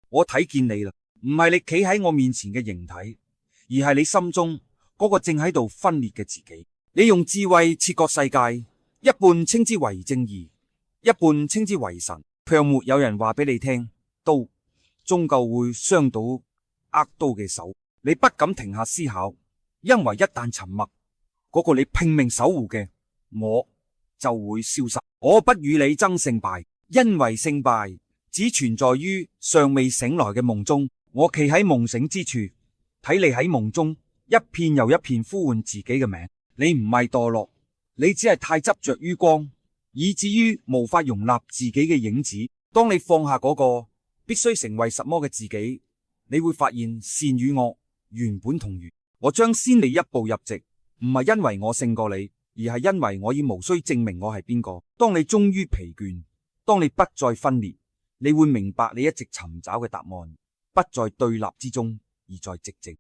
我睇見你啦，唔係你企喺我面前嘅形體，而係你心中嗰個正喺度分裂嘅自己。你用智慧切割世界，一半稱之為正義，一半稱之為神，卻沒有人話俾你聽，刀終究會傷到握刀嘅手。你不敢停下思考，因為一旦沉默，嗰個你拼命守護嘅我就會消失。我不與你爭勝敗，因為勝敗只存在於尚未醒來嘅夢中。我企喺夢醒之處，睇你喺夢中一片又一片呼喚自己嘅名。你唔係墮落，你只係太執着於光，以至於無法容納自己嘅影子。當你放下嗰個必須成為什麼嘅自己，你會發現善與惡原本同源。我將先你一步入席，唔係因為我勝過你，而係因為我已無需證明我係邊個。當你終於疲倦，當你不再分裂，你會明白你一直尋找嘅答案不在對立之中，而在寂靜。